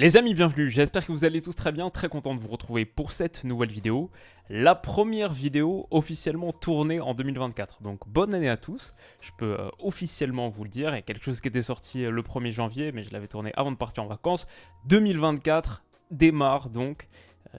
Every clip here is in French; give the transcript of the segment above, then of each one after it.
Les amis, bienvenue, j'espère que vous allez tous très bien, très content de vous retrouver pour cette nouvelle vidéo. La première vidéo officiellement tournée en 2024, donc bonne année à tous. Je peux officiellement vous le dire, il y a quelque chose qui était sorti le 1er janvier, mais je l'avais tourné avant de partir en vacances. 2024 démarre donc,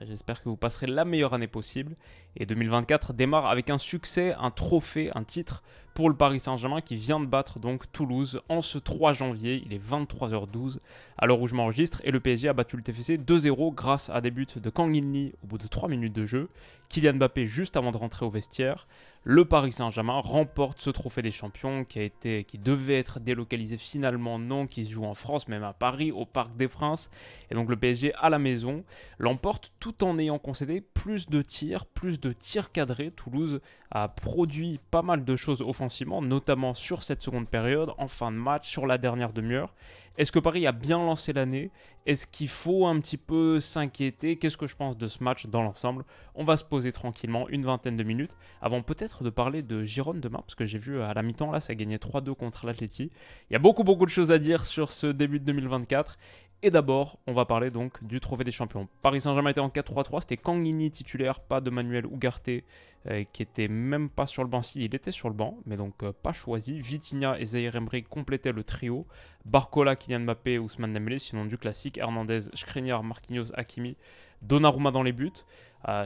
j'espère que vous passerez la meilleure année possible. Et 2024 démarre avec un succès, un trophée, un titre pour le Paris Saint-Germain qui vient de battre donc Toulouse en ce 3 janvier, il est 23h12 à l'heure où je m'enregistre, et le PSG a battu le TFC 2-0 grâce à des buts de Kang In-lee au bout de 3 minutes de jeu, Kylian Mbappé juste avant de rentrer au vestiaire. Le Paris Saint-Germain remporte ce trophée des champions qui devait être délocalisé finalement, non, qui se joue en France, même à Paris, au Parc des Princes. Et donc le PSG à la maison l'emporte tout en ayant concédé plus de tirs cadrés. Toulouse a produit pas mal de choses offensivement, notamment sur cette seconde période, en fin de match, sur la dernière demi-heure. Est-ce que Paris a bien lancé l'année? Est-ce qu'il faut un petit peu s'inquiéter? Qu'est-ce que je pense de ce match dans l'ensemble? On va se poser tranquillement une vingtaine de minutes avant peut-être de parler de Girone demain, parce que j'ai vu à la mi-temps, là, ça a gagné 3-2 contre l'Atleti. Il y a beaucoup de choses à dire sur ce début de 2024. Et d'abord, on va parler donc du trophée des champions. Paris Saint-Germain était en 4-3-3, c'était Kang In-lee titulaire, pas de Manuel Ugarte, qui était même pas sur le banc. Si, il était sur le banc, mais donc pas choisi. Vitinha et Zaïre Emery complétaient le trio. Barcola, Kylian Mbappé, Ousmane Dembélé, sinon du classique. Hernandez, Skriniar, Marquinhos, Hakimi, Donnarumma dans les buts.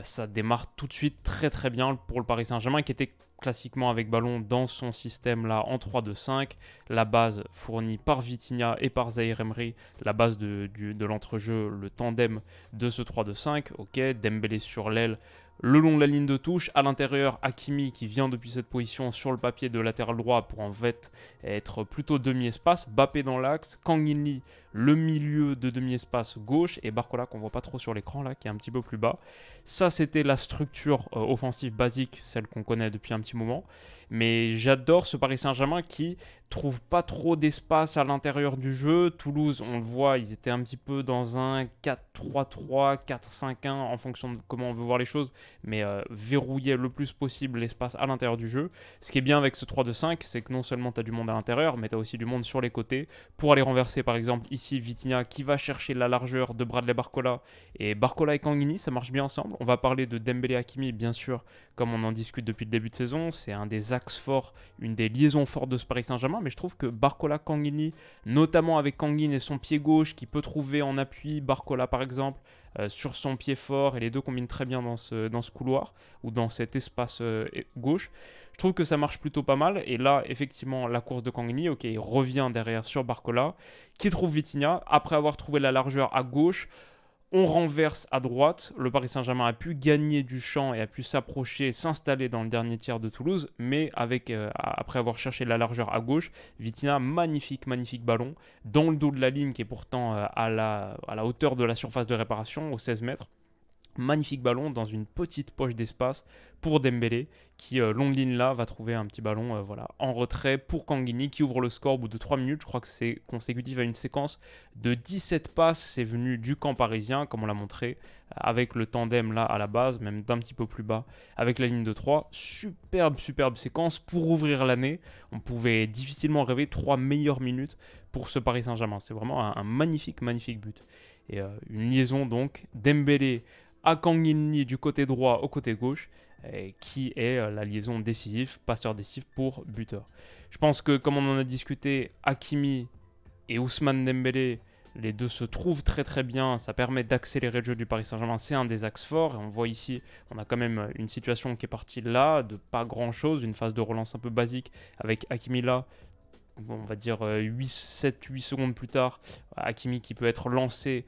Ça démarre tout de suite très très bien pour le Paris Saint-Germain qui était classiquement avec ballon dans son système là en 3-2-5. La base fournie par Vitinha et par Zaïre Emery, la base de l'entrejeu, le tandem de ce 3-2-5. Ok, Dembélé sur l'aile, le long de la ligne de touche. À l'intérieur, Hakimi qui vient depuis cette position sur le papier de latéral droit pour en fait être plutôt demi-espace. Mbappé dans l'axe, Kang In-lee le milieu de demi-espace gauche et Barcola qu'on voit pas trop sur l'écran là qui est un petit peu plus bas. Ça c'était la structure offensive basique, celle qu'on connaît depuis un petit moment. Mais j'adore ce Paris Saint-Germain qui trouve pas trop d'espace à l'intérieur du jeu. Toulouse, on le voit, ils étaient un petit peu dans un 4-3-3, 4-5-1 en fonction de comment on veut voir les choses, mais verrouiller le plus possible l'espace à l'intérieur du jeu. Ce qui est bien avec ce 3-2-5, c'est que non seulement tu as du monde à l'intérieur, mais tu as aussi du monde sur les côtés pour aller renverser par exemple ici Vitinha qui va chercher la largeur de Bradley Barcola, et Barcola et Kang In-lee ça marche bien ensemble. On va parler de Dembélé Hakimi bien sûr, comme on en discute depuis le début de saison, c'est un des axes forts, une des liaisons fortes de ce Paris Saint-Germain, mais je trouve que Barcola Kang In-lee, notamment avec Kang In et son pied gauche qui peut trouver en appui Barcola par exemple sur son pied fort, et les deux combinent très bien dans ce couloir ou dans cet espace gauche. Je trouve que ça marche plutôt pas mal. Et là, effectivement, la course de Kang In-lee, ok, il revient derrière sur Barcola, qui trouve Vitinha. Après avoir trouvé la largeur à gauche, on renverse à droite. Le Paris Saint-Germain a pu gagner du champ et a pu s'approcher, s'installer dans le dernier tiers de Toulouse. Mais après avoir cherché la largeur à gauche, Vitinha, magnifique ballon, dans le dos de la ligne qui est pourtant à la hauteur de la surface de réparation, aux 16 mètres. Magnifique ballon dans une petite poche d'espace pour Dembélé qui, longue ligne là, va trouver un petit ballon voilà, en retrait pour Kang In-lee qui ouvre le score au bout de 3 minutes. Je crois que c'est consécutif à une séquence de 17 passes. C'est venu du camp parisien, comme on l'a montré, avec le tandem là à la base, même d'un petit peu plus bas, avec la ligne de 3. Superbe séquence pour ouvrir l'année. On pouvait difficilement rêver 3 meilleures minutes pour ce Paris Saint-Germain. C'est vraiment un magnifique but. Et une liaison donc, Dembélé à Kang In-lee du côté droit au côté gauche, qui est la liaison décisive, passeur décisif pour buteur. Je pense que, comme on en a discuté, Hakimi et Ousmane Dembélé, les deux se trouvent très très bien, ça permet d'accélérer le jeu du Paris Saint-Germain, c'est un des axes forts, et on voit ici, on a quand même une situation qui est partie là, de pas grand chose, une phase de relance un peu basique, avec Hakimi là, on va dire 7-8 secondes plus tard, Hakimi qui peut être lancé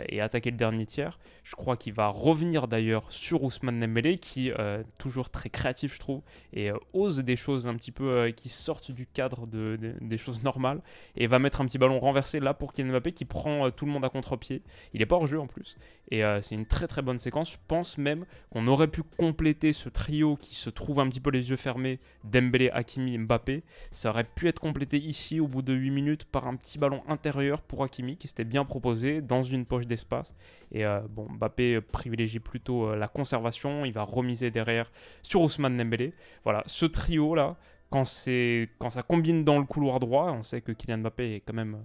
et attaquer le dernier tiers. Je crois qu'il va revenir d'ailleurs sur Ousmane Dembélé qui, toujours très créatif je trouve, et ose des choses un petit peu qui sortent du cadre des choses normales, et va mettre un petit ballon renversé là pour Kylian Mbappé qui prend tout le monde à contre-pied. Il n'est pas hors jeu en plus, et c'est une très très bonne séquence. Je pense même qu'on aurait pu compléter ce trio qui se trouve un petit peu les yeux fermés, Dembélé, Hakimi, Mbappé. Ça aurait pu être complété ici au bout de 8 minutes par un petit ballon intérieur pour Hakimi qui s'était bien proposé dans une poche d'espace. Et Mbappé privilégie plutôt la conservation, il va remiser derrière sur Ousmane Dembélé. Voilà, ce trio là, quand ça combine dans le couloir droit, on sait que Kylian Mbappé est quand même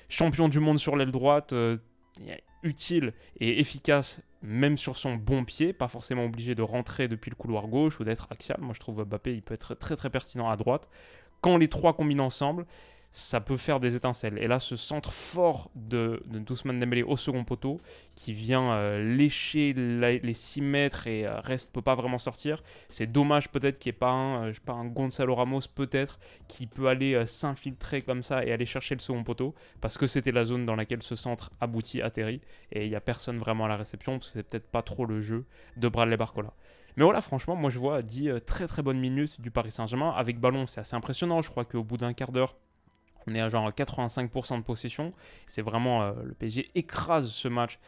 champion du monde sur l'aile droite. utile et efficace même sur son bon pied, pas forcément obligé de rentrer depuis le couloir gauche ou d'être axial. Moi je trouve Mbappé il peut être très très pertinent à droite. Quand les trois combinent ensemble, ça peut faire des étincelles. Et là, ce centre fort de Ousmane Dembélé au second poteau, qui vient lécher les 6 mètres et peut pas vraiment sortir. C'est dommage peut-être qu'il n'y ait pas un Gonzalo Ramos peut-être, qui peut aller s'infiltrer comme ça et aller chercher le second poteau, parce que c'était la zone dans laquelle ce centre aboutit, atterrit, et il n'y a personne vraiment à la réception, parce que c'est peut-être pas trop le jeu de Bradley Barcola. Mais voilà, franchement, moi je vois 10 très très bonnes minutes du Paris Saint-Germain. Avec ballon, c'est assez impressionnant. Je crois qu'au bout d'un quart d'heure, on est à genre 85% de possession. C'est vraiment le PSG écrase ce match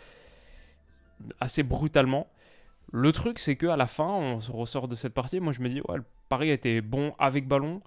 assez brutalement. Le truc, c'est qu'à la fin, on se ressort de cette partie. Moi, je me dis, ouais, le Paris était bon avec ballon.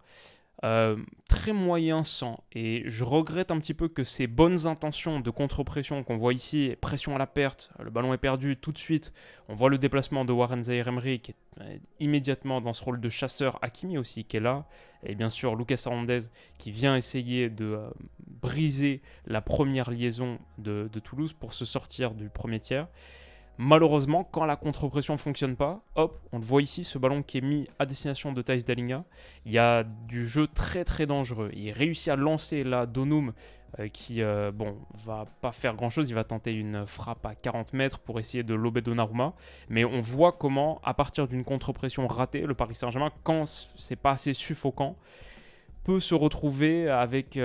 Très moyen sans, et je regrette un petit peu que ces bonnes intentions de contre-pression qu'on voit ici, pression à la perte, le ballon est perdu tout de suite, on voit le déplacement de Warren Zaïre-Emery qui est immédiatement dans ce rôle de chasseur, Hakimi aussi qui est là, et bien sûr Lucas Hernandez qui vient essayer de briser la première liaison de Toulouse pour se sortir du premier tiers. Malheureusement, quand la contre-pression ne fonctionne pas, hop, on le voit ici, ce ballon qui est mis à destination de Thaïs Dalinga. Il y a du jeu très très dangereux. Il réussit à lancer là Donum qui, va pas faire grand chose. Il va tenter une frappe à 40 mètres pour essayer de lober Donnarumma. Mais on voit comment, à partir d'une contre-pression ratée, le Paris Saint-Germain, quand c'est pas assez suffocant, peut se retrouver avec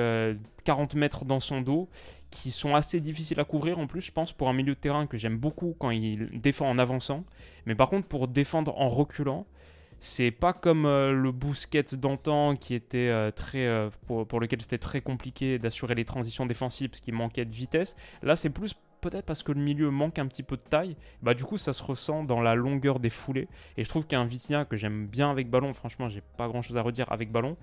40 mètres dans son dos qui sont assez difficiles à couvrir en plus, je pense, pour un milieu de terrain que j'aime beaucoup quand il défend en avançant. Mais par contre, pour défendre en reculant, c'est pas comme le Busquets d'antan qui était pour lequel c'était très compliqué d'assurer les transitions défensives parce qu'il manquait de vitesse. Là, c'est plus peut-être parce que le milieu manque un petit peu de taille. Bah, du coup, ça se ressent dans la longueur des foulées. Et je trouve qu'un Vitinha que j'aime bien avec ballon, franchement, j'ai pas grand-chose à redire avec ballon,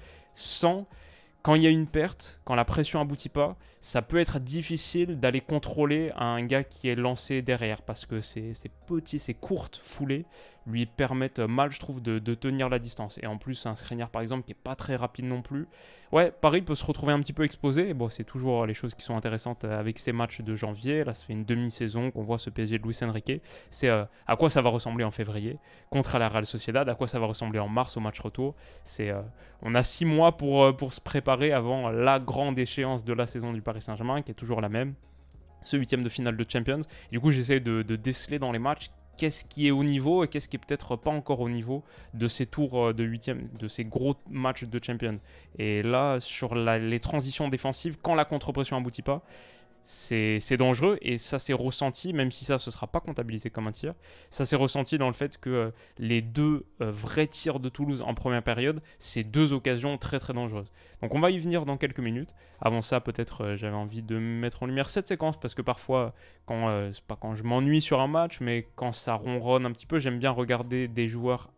quand il y a une perte, quand la pression aboutit pas, ça peut être difficile d'aller contrôler un gars qui est lancé derrière parce que ces courtes foulées lui permettent mal, je trouve, de tenir la distance. Et en plus, un Skriniar, par exemple, qui n'est pas très rapide non plus. Ouais, Paris peut se retrouver un petit peu exposé. Bon, c'est toujours les choses qui sont intéressantes avec ces matchs de janvier. Là, ça fait une demi-saison qu'on voit ce PSG de Luis Enrique. C'est à quoi ça va ressembler en février contre la Real Sociedad, à quoi ça va ressembler en mars au match retour. On a 6 mois pour se préparer avant la grande échéance de la saison du Paris Saint-Germain, qui est toujours la même, ce 8e de finale de Champions. Et du coup, j'essaie de déceler dans les matchs qu'est-ce qui est au niveau et qu'est-ce qui est peut-être pas encore au niveau de ces tours de 8e, de ces gros matchs de Champions. Et là, sur les transitions défensives, quand la contre-pression aboutit pas, c'est dangereux et ça s'est ressenti, même si ça ne sera pas comptabilisé comme un tir, ça s'est ressenti dans le fait que les deux vrais tirs de Toulouse en première période, c'est 2 occasions très très dangereuses. Donc on va y venir dans quelques minutes. Avant ça, peut-être j'avais envie de mettre en lumière cette séquence parce que parfois, c'est pas quand je m'ennuie sur un match, mais quand ça ronronne un petit peu, j'aime bien regarder des joueurs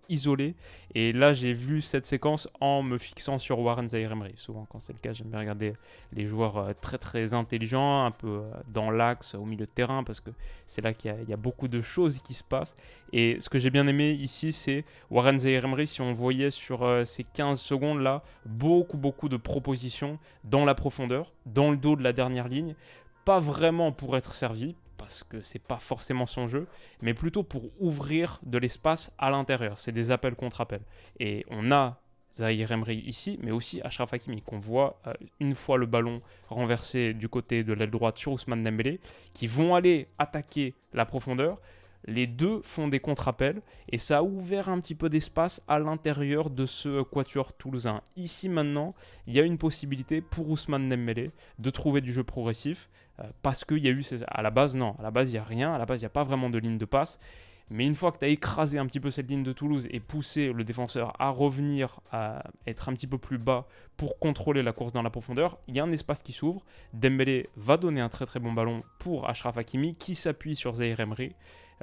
isolés. Et là, j'ai vu cette séquence en me fixant sur Warren Zaïre-Emery. Souvent, quand c'est le cas, j'aime bien regarder les joueurs très très intelligents, un peu dans l'axe, au milieu de terrain, parce que c'est là qu'il y a beaucoup de choses qui se passent. Et ce que j'ai bien aimé ici, c'est Warren Zaïre-Emery, si on voyait sur ces 15 secondes là, beaucoup de propositions dans la profondeur, dans le dos de la dernière ligne, pas vraiment pour être servi, parce que c'est pas forcément son jeu, mais plutôt pour ouvrir de l'espace à l'intérieur. C'est des appels contre appels. Et on a Zaïre-Emery ici, mais aussi Achraf Hakimi, qu'on voit une fois le ballon renversé du côté de l'aile droite sur Ousmane Dembélé, qui vont aller attaquer la profondeur. Les deux font des contre-appels et ça a ouvert un petit peu d'espace à l'intérieur de ce quatuor toulousain. Ici maintenant, il y a une possibilité pour Ousmane Dembélé de trouver du jeu progressif parce qu'il y a eu à la base, non, à la base il n'y a rien, à la base il n'y a pas vraiment de ligne de passe. Mais une fois que tu as écrasé un petit peu cette ligne de Toulouse et poussé le défenseur à revenir, à être un petit peu plus bas pour contrôler la course dans la profondeur, il y a un espace qui s'ouvre. Dembélé va donner un très très bon ballon pour Achraf Hakimi qui s'appuie sur Zaïre Emery.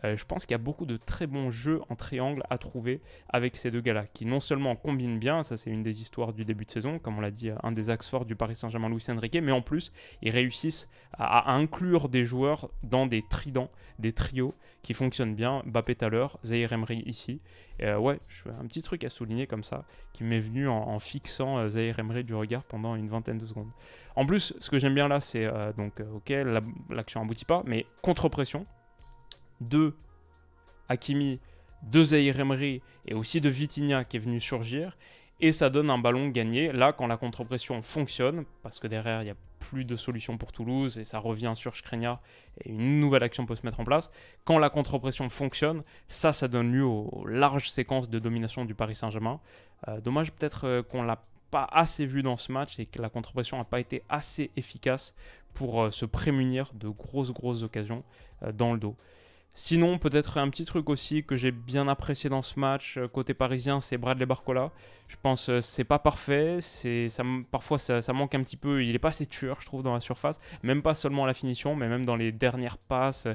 Je pense qu'il y a beaucoup de très bons jeux en triangle à trouver avec ces deux gars-là, qui non seulement combinent bien, ça c'est une des histoires du début de saison, comme on l'a dit, un des axes forts du Paris Saint-Germain Luis Enrique, mais en plus, ils réussissent à inclure des joueurs dans des tridents, des trios qui fonctionnent bien. Mbappé tout à l'heure, Zaïre Emery ici. Ouais, un petit truc à souligner comme ça, qui m'est venu en fixant Zaïre Emery du regard pendant une vingtaine de secondes. En plus, ce que j'aime bien là, c'est ok, l'action aboutit pas, mais contre-pression de Hakimi, de Zaïre Emery et aussi de Vitinha qui est venu surgir. Et ça donne un ballon gagné. Là, quand la contre-pression fonctionne, parce que derrière, il n'y a plus de solution pour Toulouse et ça revient sur Skriniar et une nouvelle action peut se mettre en place. Quand la contre-pression fonctionne, ça donne lieu aux larges séquences de domination du Paris Saint-Germain. Dommage peut-être qu'on ne l'a pas assez vu dans ce match et que la contre-pression n'a pas été assez efficace pour se prémunir de grosses occasions dans le dos. Sinon, peut-être un petit truc aussi que j'ai bien apprécié dans ce match côté parisien, c'est Bradley Barcola. Je pense que c'est pas parfait, parfois ça manque un petit peu, il est pas assez tueur je trouve dans la surface, même pas seulement à la finition, mais même dans les dernières passes,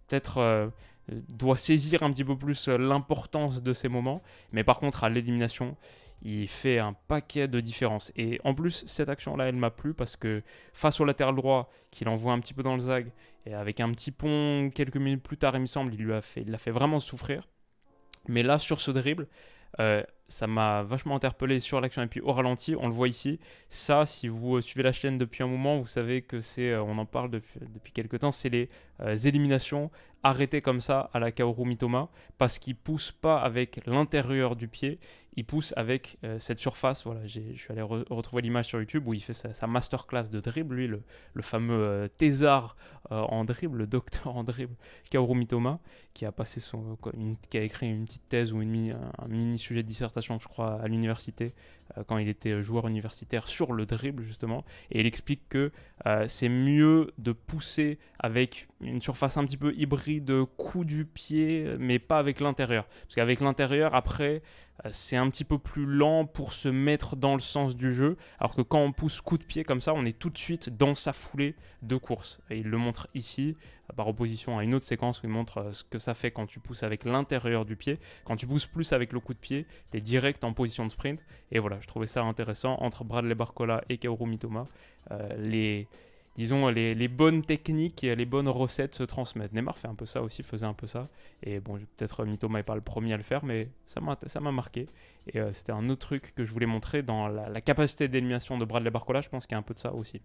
peut-être doit saisir un petit peu plus l'importance de ces moments, mais par contre à l'élimination, il fait un paquet de différences. Et en plus, cette action-là, elle m'a plu parce que face au latéral droit, qu'il envoie un petit peu dans le zag, et avec un petit pont quelques minutes plus tard, il me semble, il l'a fait vraiment souffrir. Mais là, sur ce dribble, ça m'a vachement interpellé sur l'action. Et puis au ralenti, on le voit ici. Ça, si vous suivez la chaîne depuis un moment, vous savez que on en parle depuis quelques temps, c'est les éliminations arrêtées comme ça à la Kaoru Mitoma, parce qu'il ne pousse pas avec l'intérieur du pied, il pousse avec cette surface. Voilà, je suis allé retrouver l'image sur YouTube où il fait sa masterclass de dribble, lui, le fameux thésard en dribble, le docteur en dribble, Kaoru Mitoma, qui a écrit une petite thèse ou un mini sujet de dissertation, je crois, à l'université, quand il était joueur universitaire, sur le dribble, justement. Et il explique que c'est mieux de pousser avec une surface un petit peu hybride, coup du pied, mais pas avec l'intérieur. Parce qu'avec l'intérieur, après, c'est un petit peu plus lent pour se mettre dans le sens du jeu, alors que quand on pousse coup de pied comme ça, on est tout de suite dans sa foulée de course. Et il le montre ici, par opposition à une autre séquence où il montre ce que ça fait quand tu pousses avec l'intérieur du pied. Quand tu pousses plus avec le coup de pied, tu es direct en position de sprint. Et voilà, je trouvais ça intéressant entre Bradley Barcola et Kaoru Mitoma. Les bonnes techniques et les bonnes recettes se transmettent. Neymar faisait un peu ça. Et bon, peut-être Mitoma n'est pas le premier à le faire, mais ça m'a marqué. Et c'était un autre truc que je voulais montrer dans la capacité d'élimination de Bradley Barcola. Je pense qu'il y a un peu de ça aussi.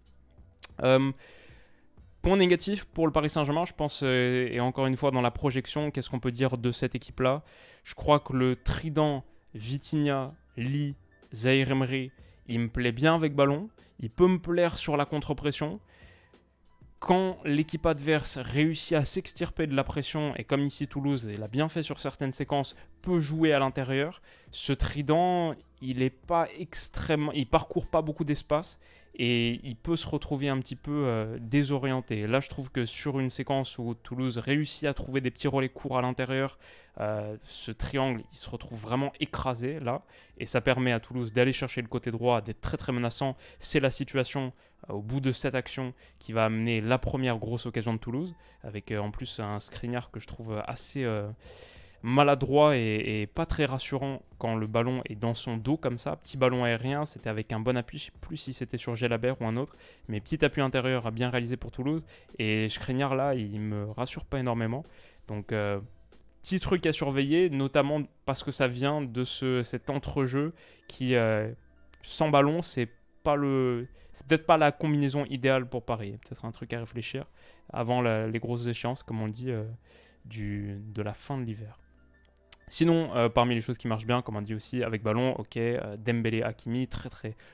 Point négatif pour le Paris Saint-Germain, je pense, et encore une fois dans la projection, qu'est-ce qu'on peut dire de cette équipe-là? Je crois que le trident Vitinha, Lee, Zaïre Emery, il me plaît bien avec ballon. Il peut me plaire sur la contre-pression. Quand l'équipe adverse réussit à s'extirper de la pression, et comme ici Toulouse, il a bien fait sur certaines séquences, peut jouer à l'intérieur, ce trident, il parcourt pas beaucoup d'espace et il peut se retrouver un petit peu désorienté. Là, je trouve que sur une séquence où Toulouse réussit à trouver des petits relais courts à l'intérieur, ce triangle, il se retrouve vraiment écrasé là, et ça permet à Toulouse d'aller chercher le côté droit, d'être très très menaçant. C'est la situation au bout de cette action qui va amener la première grosse occasion de Toulouse, avec en plus un Skriniar que je trouve assez maladroit et pas très rassurant quand le ballon est dans son dos comme ça. Petit ballon aérien, c'était avec un bon appui, je ne sais plus si c'était sur Gelabert ou un autre, mais petit appui intérieur bien réalisé pour Toulouse. Et Skriniar là, il me rassure pas énormément. Donc petit truc à surveiller, notamment parce que ça vient de cet entrejeu qui, sans ballon, c'est peut-être pas la combinaison idéale pour Paris. Peut-être un truc à réfléchir avant les grosses échéances, comme on le dit, de la fin de l'hiver. Sinon, parmi les choses qui marchent bien, comme on dit aussi, avec ballon, ok, Dembélé, Hakimi,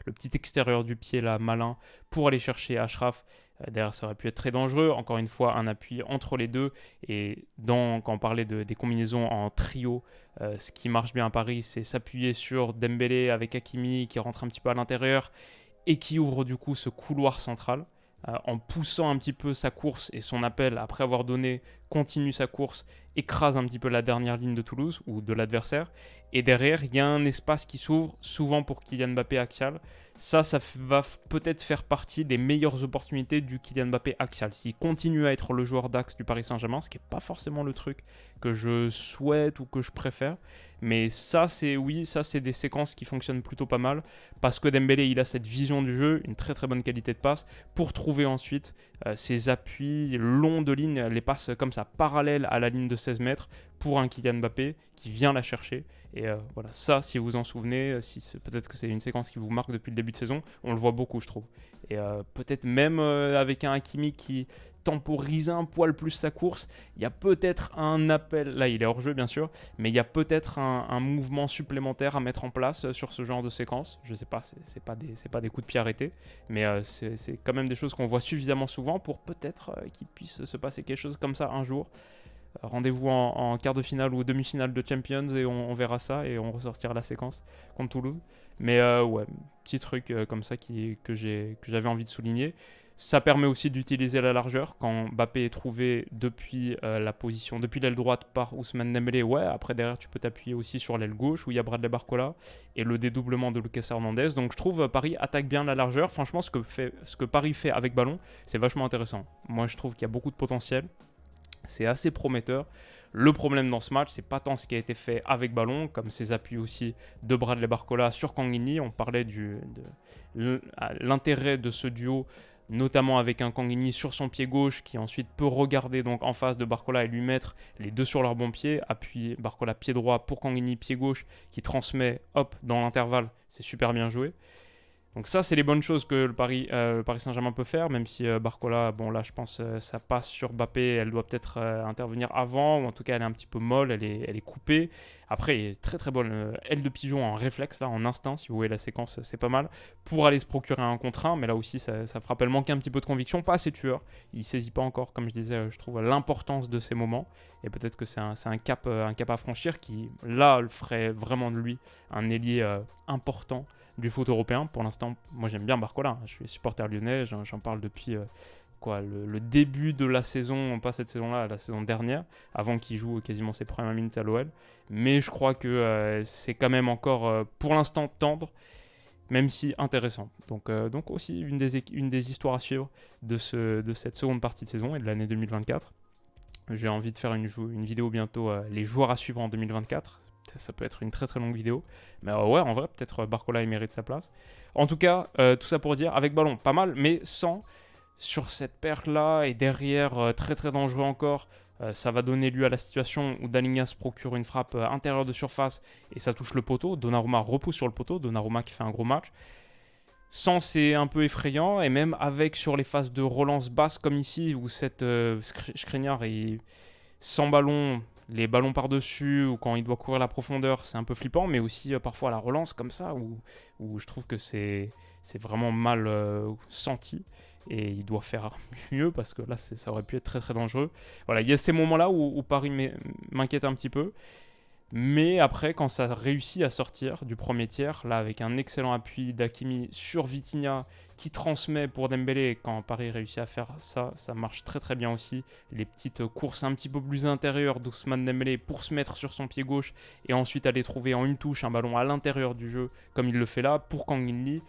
le petit extérieur du pied là, malin, pour aller chercher Achraf. Derrière, ça aurait pu être très dangereux. Encore une fois, un appui entre les deux. Et quand on parlait des combinaisons en trio, ce qui marche bien à Paris, c'est s'appuyer sur Dembélé avec Hakimi qui rentre un petit peu à l'intérieur et qui ouvre du coup ce couloir central en poussant un petit peu sa course et son appel après avoir donné continue sa course, écrase un petit peu la dernière ligne de Toulouse ou de l'adversaire. Et derrière, il y a un espace qui s'ouvre, souvent pour Kylian Mbappé axial. Ça va peut-être faire partie des meilleures opportunités du Kylian Mbappé axial. S'il continue à être le joueur d'axe du Paris Saint-Germain, ce qui n'est pas forcément le truc que je souhaite ou que je préfère. Mais ça, c'est des séquences qui fonctionnent plutôt pas mal. Parce que Dembélé, il a cette vision du jeu, une très très bonne qualité de passe, pour trouver ensuite ses appuis longs de ligne, les passes comme ça, parallèles à la ligne de 16 mètres, pour un Kylian Mbappé qui vient la chercher. Et voilà, ça, si vous en souvenez, peut-être que c'est une séquence qui vous marque depuis le début de saison, on le voit beaucoup, je trouve. Et peut-être même avec un Hakimi qui temporise un poil plus sa course, il y a peut-être un appel, là il est hors jeu bien sûr, mais il y a peut-être un mouvement supplémentaire à mettre en place sur ce genre de séquence. Je sais pas, c'est pas des coups de pied arrêtés, mais c'est quand même des choses qu'on voit suffisamment souvent pour peut-être qu'il puisse se passer quelque chose comme ça un jour. Rendez-vous en quart de finale ou demi-finale de Champions et on verra ça et on ressortira la séquence contre Toulouse. Mais ouais, petit truc comme ça que j'avais envie de souligner. Ça permet aussi d'utiliser la largeur quand Mbappé est trouvé depuis la position, depuis l'aile droite par Ousmane Dembélé. Ouais, après derrière tu peux t'appuyer aussi sur l'aile gauche où il y a Bradley Barcola et le dédoublement de Lucas Hernandez. Donc je trouve Paris attaque bien la largeur. Franchement, ce que Paris fait avec ballon, c'est vachement intéressant. Moi, je trouve qu'il y a beaucoup de potentiel. C'est assez prometteur. Le problème dans ce match, c'est pas tant ce qui a été fait avec ballon, comme ces appuis aussi de Bradley Barcola sur Kangini. On parlait de l'intérêt de ce duo, notamment avec un Kangini sur son pied gauche qui ensuite peut regarder donc en face de Barcola et lui mettre les deux sur leur bon pied. Appui Barcola pied droit pour Kangini pied gauche qui transmet hop dans l'intervalle. C'est super bien joué. Donc ça, c'est les bonnes choses que le Paris Saint-Germain peut faire, même si Barcola, bon là je pense ça passe sur Mbappé, elle doit peut-être intervenir avant, ou en tout cas elle est un petit peu molle, elle est coupée. Après, il est très très bonne aile de pigeon en réflexe, là, en instinct, si vous voyez la séquence, c'est pas mal, pour aller se procurer un contre un, mais là aussi ça frappe, elle manque un petit peu de conviction, pas assez tueur, il saisit pas encore, comme je disais, je trouve l'importance de ces moments, et peut-être que c'est un cap à franchir qui, là, ferait vraiment de lui un ailier important du foot européen. Pour l'instant, moi j'aime bien Barcola, je suis supporter lyonnais, j'en parle depuis le début de la saison, pas cette saison-là, la saison dernière, avant qu'il joue quasiment ses premières minutes à l'OL. Mais je crois que c'est quand même encore pour l'instant tendre, même si intéressant. Donc aussi une des histoires à suivre de cette seconde partie de saison et de l'année 2024. J'ai envie de faire une vidéo bientôt, les joueurs à suivre en 2024. Ça peut être une très très longue vidéo. Mais ouais, en vrai, peut-être Barcola il mérite sa place. En tout cas, tout ça pour dire, avec ballon, pas mal, mais sans, sur cette perte-là, et derrière, très très dangereux encore, ça va donner lieu à la situation où Dalinga se procure une frappe intérieure de surface et ça touche le poteau. Donnarumma repousse sur le poteau, Donnarumma qui fait un gros match. Sans, c'est un peu effrayant, et même avec sur les phases de relance basse comme ici, où cette Skriniar est sans ballon, les ballons par-dessus, ou quand il doit courir la profondeur, c'est un peu flippant, mais aussi parfois la relance comme ça, où je trouve que c'est vraiment mal senti, et il doit faire mieux, parce que là, ça aurait pu être très très dangereux. Voilà, il y a ces moments-là où Paris m'inquiète un petit peu, mais après, quand ça réussit à sortir du premier tiers, là avec un excellent appui d'Hakimi sur Vitinha qui transmet pour Dembélé, quand Paris réussit à faire ça, ça marche très très bien aussi. Les petites courses un petit peu plus intérieures d'Ousmane Dembélé pour se mettre sur son pied gauche et ensuite aller trouver en une touche un ballon à l'intérieur du jeu, comme il le fait là, pour Kangin Lee.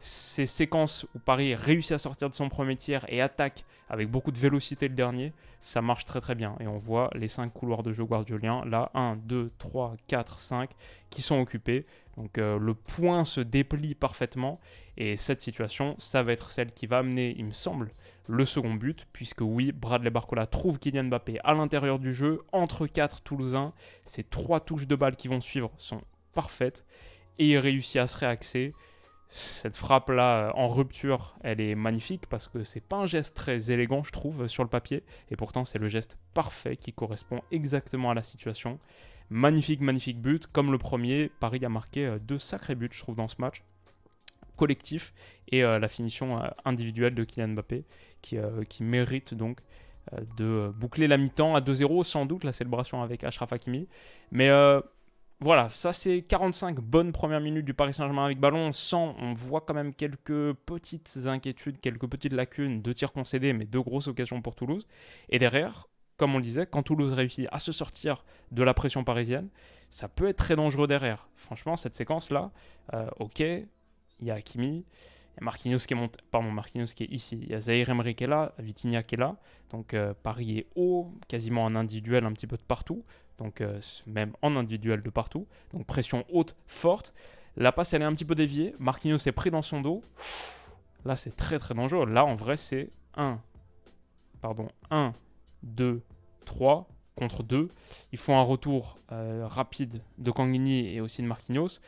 Ces séquences où Paris réussit à sortir de son premier tiers et attaque avec beaucoup de vélocité le dernier, ça marche très très bien. Et on voit les 5 couloirs de jeu guardioliens, là 1, 2, 3, 4, 5, qui sont occupés. Donc le point se déplie parfaitement. Et cette situation, ça va être celle qui va amener, il me semble, le second but. Puisque oui, Bradley Barcola trouve Kylian Mbappé à l'intérieur du jeu, entre 4 Toulousains. Ces 3 touches de balle qui vont suivre sont parfaites. Et il réussit à se réaxer. Cette frappe-là en rupture, elle est magnifique parce que c'est pas un geste très élégant, je trouve, sur le papier. Et pourtant, c'est le geste parfait qui correspond exactement à la situation. Magnifique, magnifique but. Comme le premier, Paris a marqué 2 sacrés buts, je trouve, dans ce match collectif. Et la finition individuelle de Kylian Mbappé qui mérite donc de boucler la mi-temps à 2-0, sans doute, la célébration avec Achraf Hakimi. Mais voilà, ça c'est 45 bonnes premières minutes du Paris Saint-Germain avec ballon. Sans, on voit quand même quelques petites inquiétudes, quelques petites lacunes, 2 tirs concédés, mais 2 grosses occasions pour Toulouse. Et derrière, comme on le disait, quand Toulouse réussit à se sortir de la pression parisienne, ça peut être très dangereux derrière. Franchement, cette séquence-là, ok, il y a Hakimi, il y a Marquinhos qui est ici, il y a Zaïre Emery qui est là, Vitinha qui est là, donc Paris est haut, quasiment en individuel un petit peu de partout, donc même en individuel de partout, donc pression haute, forte. La passe elle est un petit peu déviée, Marquinhos est pris dans son dos, là c'est très très dangereux, là en vrai c'est 1, 2, 3 contre 2. Il faut un retour rapide de Canguigny et aussi de Marquinhos.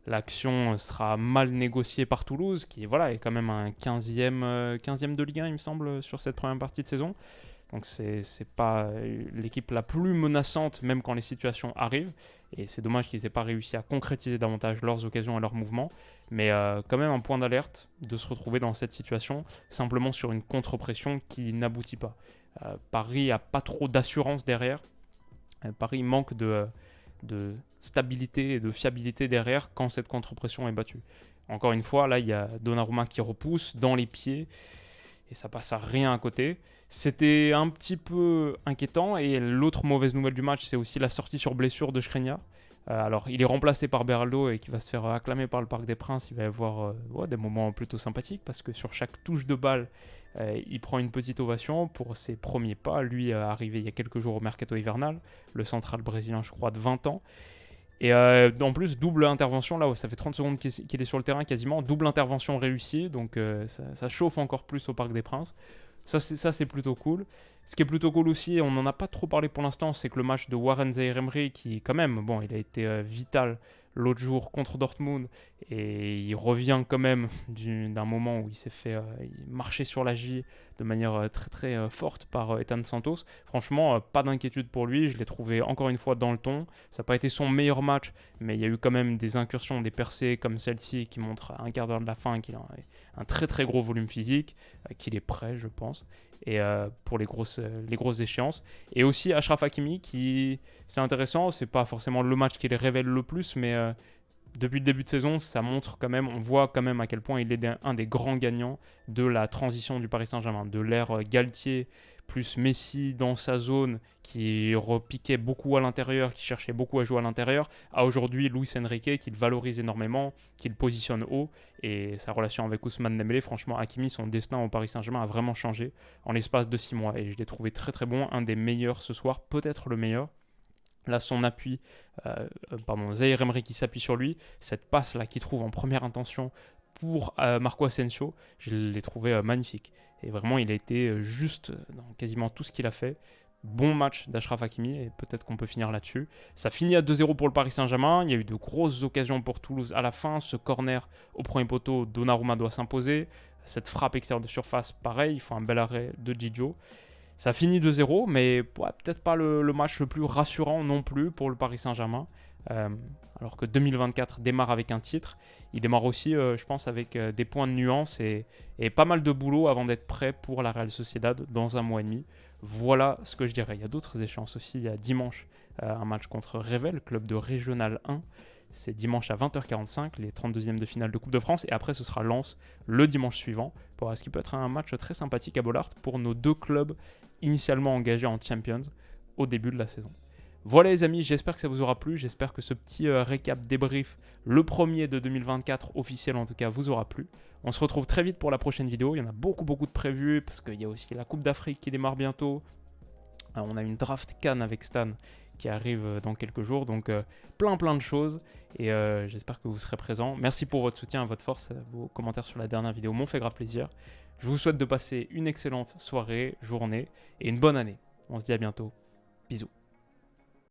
L'action sera mal négociée par Toulouse, qui voilà, est quand même un 15e de Ligue 1, il me semble, sur cette première partie de saison. Donc c'est pas l'équipe la plus menaçante, même quand les situations arrivent. Et c'est dommage qu'ils n'aient pas réussi à concrétiser davantage leurs occasions et leurs mouvements. Mais quand même un point d'alerte de se retrouver dans cette situation, simplement sur une contre-pression qui n'aboutit pas. Paris n'a pas trop d'assurance derrière. Paris manque de stabilité et de fiabilité derrière quand cette contre-pression est battue. Encore une fois, là, il y a Donnarumma qui repousse dans les pieds et ça passe à rien à côté. C'était un petit peu inquiétant et l'autre mauvaise nouvelle du match, c'est aussi la sortie sur blessure de Skriniar. Alors, il est remplacé par Beraldo et qui va se faire acclamer par le Parc des Princes. Il va y avoir des moments plutôt sympathiques parce que sur chaque touche de balle, il prend une petite ovation pour ses premiers pas. Lui, arrivé il y a quelques jours au mercato hivernal, le central brésilien, je crois, de 20 ans. Et en plus, double intervention, là, ça fait 30 secondes qu'il est sur le terrain quasiment, double intervention réussie, donc ça chauffe encore plus au Parc des Princes. Ça, c'est plutôt cool. Ce qui est plutôt cool aussi, et on n'en a pas trop parlé pour l'instant, c'est que le match de Warren Zaïre-Emery, qui quand même, bon, il a été vital l'autre jour contre Dortmund, et il revient quand même d'un moment où il s'est fait marcher sur la cheville de manière très très forte par Ethan Santos. Franchement, pas d'inquiétude pour lui, je l'ai trouvé encore une fois dans le ton. Ça n'a pas été son meilleur match, mais il y a eu quand même des incursions, des percées comme celle-ci qui montrent à un quart d'heure de la fin qu'il a un très très gros volume physique, qu'il est prêt, je pense. Et pour les grosses échéances. Et aussi Achraf Hakimi, qui, c'est intéressant, c'est pas forcément le match qui les révèle le plus, mais depuis le début de saison, ça montre quand même, on voit quand même à quel point il est un des grands gagnants de la transition du Paris Saint-Germain, de l'ère Galtier plus Messi dans sa zone, qui repiquait beaucoup à l'intérieur, qui cherchait beaucoup à jouer à l'intérieur, à aujourd'hui Luis Enrique qui le valorise énormément, qui le positionne haut, et sa relation avec Ousmane Dembélé, franchement, Hakimi, son destin au Paris Saint-Germain a vraiment changé en l'espace de 6 mois, et je l'ai trouvé très très bon, un des meilleurs ce soir, peut-être le meilleur. Là, son appui, Zaïre Emery qui s'appuie sur lui, cette passe-là qu'il trouve en première intention pour Marco Asensio, je l'ai trouvé magnifique. Et vraiment, il a été juste dans quasiment tout ce qu'il a fait. Bon match d'Achraf Hakimi, et peut-être qu'on peut finir là-dessus. Ça finit à 2-0 pour le Paris Saint-Germain. Il y a eu de grosses occasions pour Toulouse à la fin. Ce corner au premier poteau, Donnarumma doit s'imposer. Cette frappe extérieure de surface, pareil, il faut un bel arrêt de Gigio. Ça finit 2-0, mais peut-être pas le match le plus rassurant non plus pour le Paris Saint-Germain. Alors que 2024 démarre avec un titre, il démarre aussi, je pense, avec des points de nuance et pas mal de boulot avant d'être prêt pour la Real Sociedad dans un mois et demi. Voilà ce que je dirais. Il y a d'autres échéances aussi. Il y a dimanche un match contre Revel, club de Régional 1. C'est dimanche à 20h45, les 32e de finale de Coupe de France. Et après, ce sera Lens le dimanche suivant. Pour ce qui peut être un match très sympathique à Bollaert pour nos deux clubs initialement engagés en Champions au début de la saison. Voilà les amis, j'espère que ça vous aura plu. J'espère que ce petit récap débrief, le premier de 2024, officiel en tout cas, vous aura plu. On se retrouve très vite pour la prochaine vidéo. Il y en a beaucoup de prévus parce qu'il y a aussi la Coupe d'Afrique qui démarre bientôt. On a une draft Cannes avec Stan qui arrive dans quelques jours. Donc plein de choses et j'espère que vous serez présents. Merci pour votre soutien, votre force, vos commentaires sur la dernière vidéo m'ont fait grave plaisir. Je vous souhaite de passer une excellente soirée, journée et une bonne année. On se dit à bientôt. Bisous.